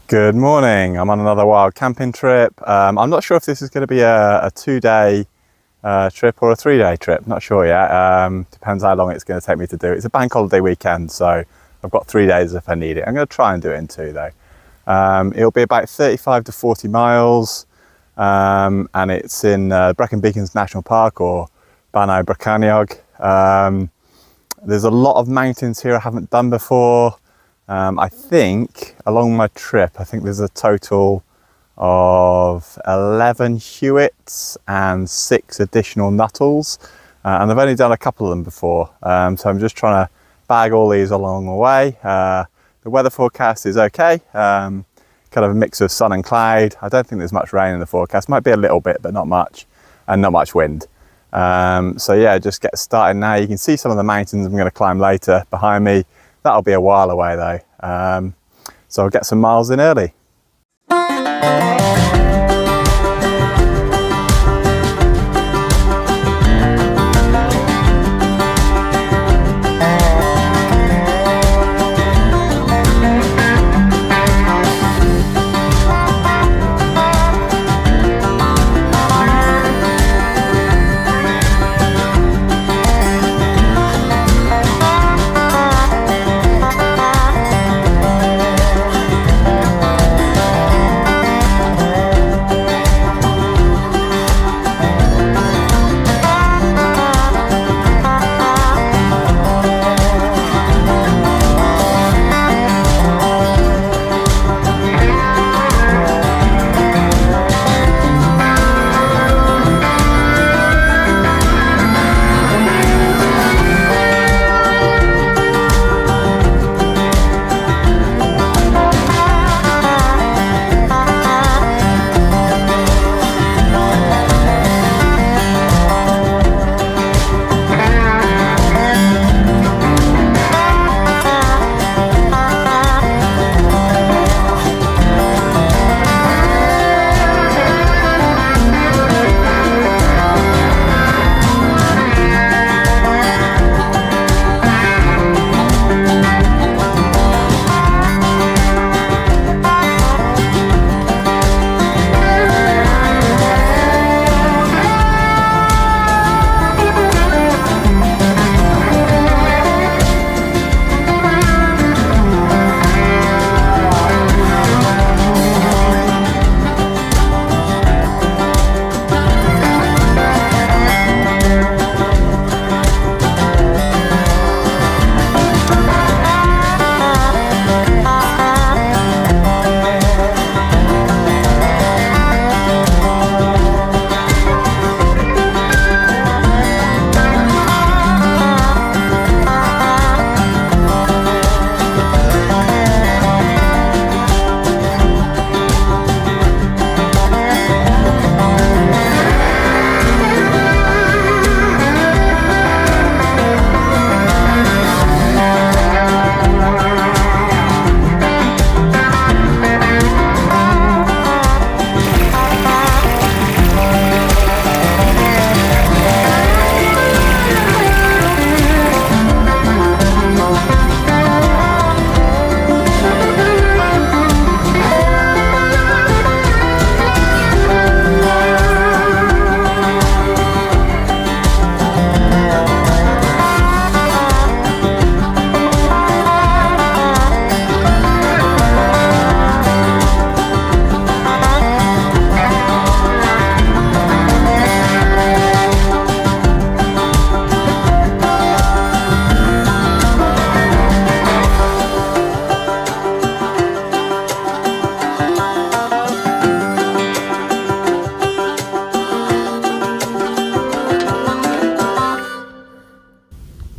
Good morning. I'm on another wild camping trip. I'm not sure if this is going to be a 2-day trip or a 3-day trip. Not sure yet. Depends how long it's going to take me to do it. It's a bank holiday weekend, so I've got 3 days if I need it. I'm going to try and do it in 2 though. It'll be about 35 to 40 miles, and it's in Brecon Beacons National Park, or Bannau Brycheiniog. There's a lot of mountains here I haven't done before. I think along my trip, I think there's a total of 11 Hewitts and 6 additional Nuttalls, and I've only done a couple of them before, so I'm just trying to bag all these along the way. The weather forecast is okay, kind of a mix of sun and cloud. I don't think there's much rain in the forecast, might be a little bit but not much, and not much wind. So yeah, just get started now. You can see some of the mountains I'm going to climb later behind me. That'll be a while away though, so I'll get some miles in early.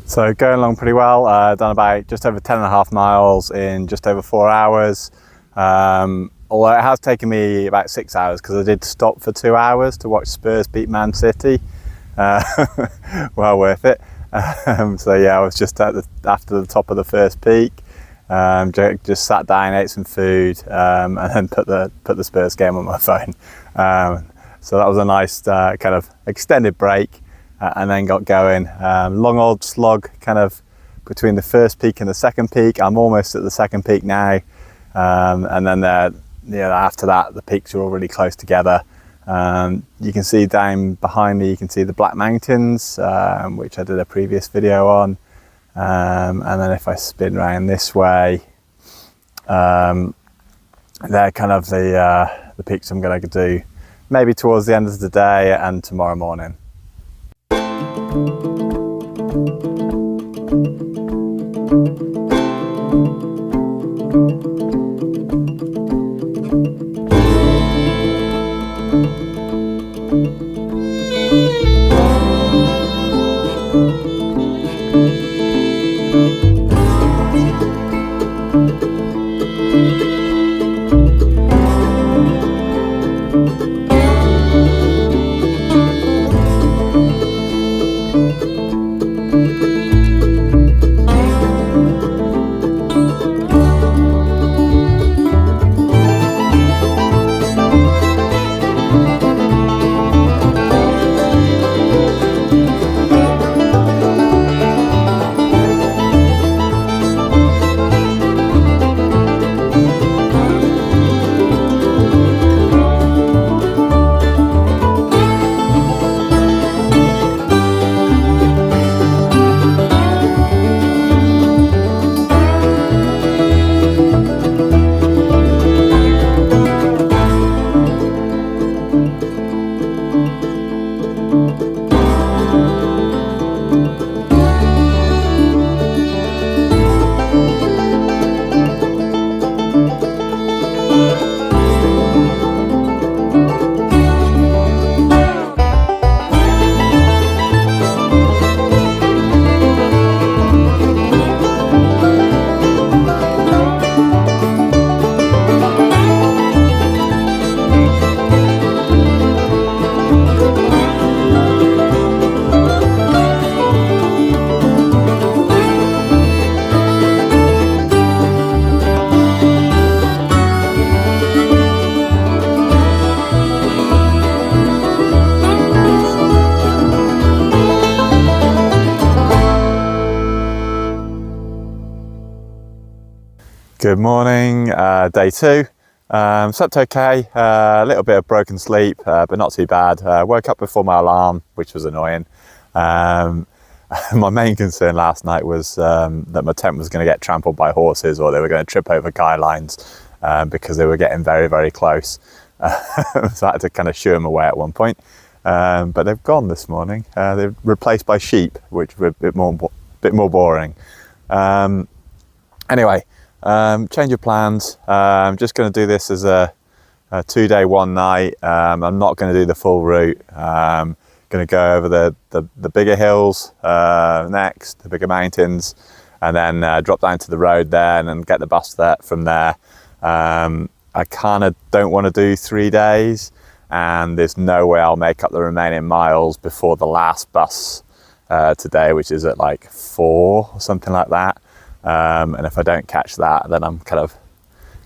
So going along pretty well, done about just over 10.5 miles in just over 4 hours. Although it has taken me about 6 hours because I did stop for 2 hours to watch Spurs beat Man City. Well worth it. So yeah, I was just after the top of the first peak. Just sat down, ate some food, and then put the Spurs game on my phone. So that was a nice kind of extended break. And then got going. Long old slog kind of between the first peak and the second peak. I'm almost at the second peak now. and then after that the peaks are all really close together. You can see down behind me, you can see the Black Mountains, which I did a previous video on, and then if I spin around this way, they're kind of the peaks I'm going to do maybe towards the end of the day and tomorrow morning. Good morning, day 2. Slept okay, a little bit of broken sleep, but not too bad. Woke up before my alarm, which was annoying. My main concern last night was that my tent was going to get trampled by horses, or they were going to trip over guy lines because they were getting very, very close. So I had to kind of shoo them away at one point. But they've gone this morning. They're replaced by sheep, which were a bit more boring. Anyway. Change of plans. I'm just going to do this as a 2-day, 1 night. I'm not going to do the full route. I'm going to go over the bigger hills next, the bigger mountains, and then drop down to the road there and then get the bus there from there. I kind of don't want to do 3 days, and there's no way I'll make up the remaining miles before the last bus today, which is at like 4 or something like that. And if I don't catch that, then I'm kind of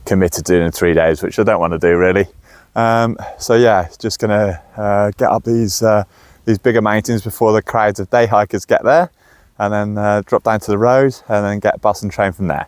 committed to doing 3 days, which I don't want to do really. So yeah, just gonna get up these bigger mountains before the crowds of day hikers get there, and then drop down to the road and then get bus and train from there.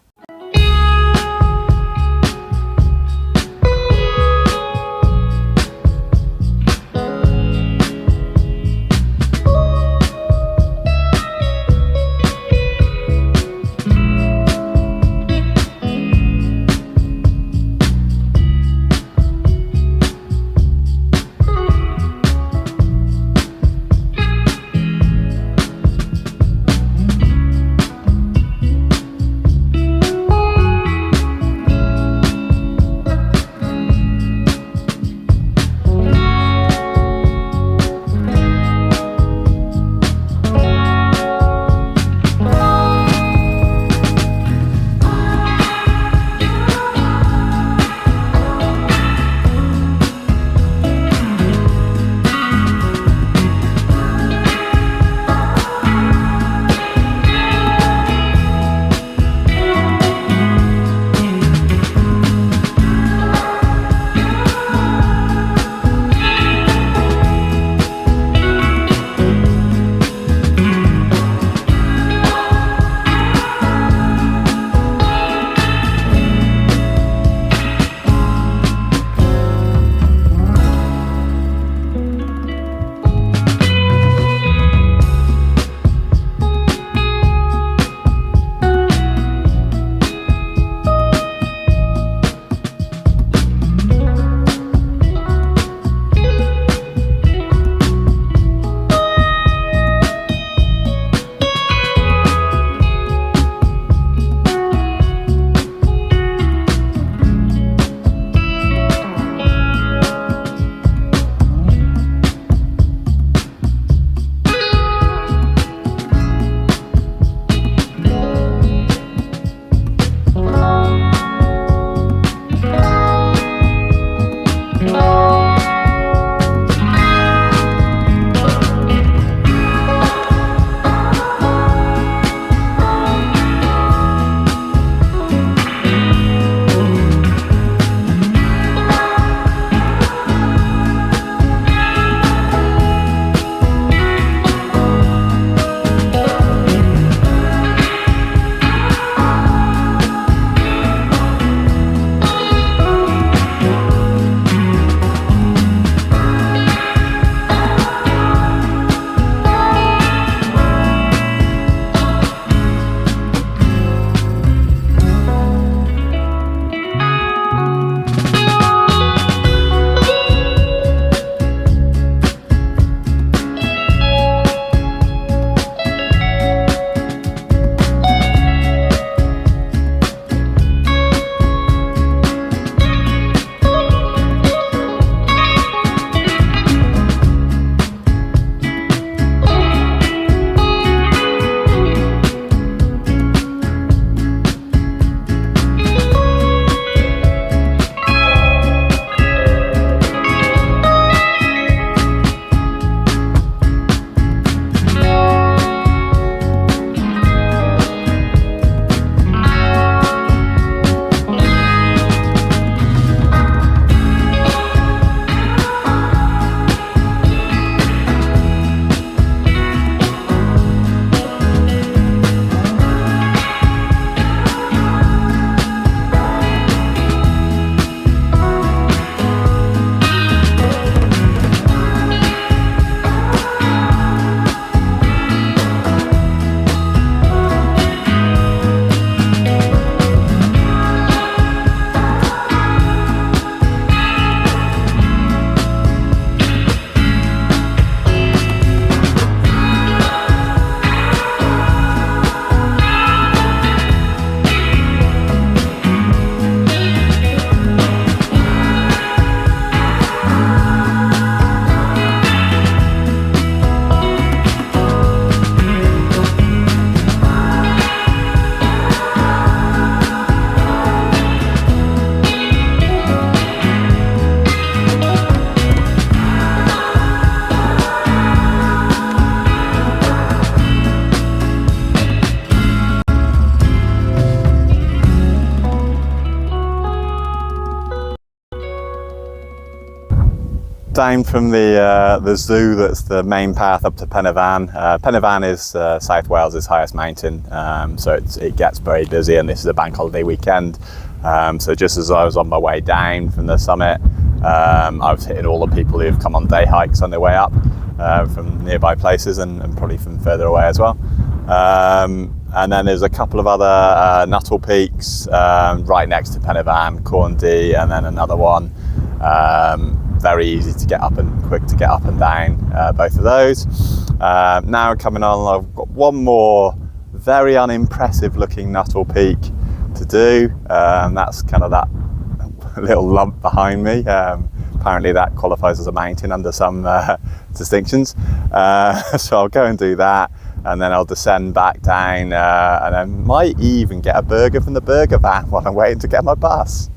down from the zoo that's the main path up to Pen y Fan. Pen y Fan is South Wales' highest mountain, so it gets very busy, and this is a bank holiday weekend. So just as I was on my way down from the summit, I was hitting all the people who've come on day hikes on their way up from nearby places and probably from further away as well. And then there's a couple of other Nuttall peaks right next to Pen y Fan, Corndy, and then another one. Very easy to get up and quick to get up and down, both of those. Now coming on, I've got one more very unimpressive looking Nuttall peak to do. That's kind of that little lump behind me. Apparently that qualifies as a mountain under some distinctions. So I'll go and do that, and then I'll descend back down, and I might even get a burger from the burger van while I'm waiting to get my bus.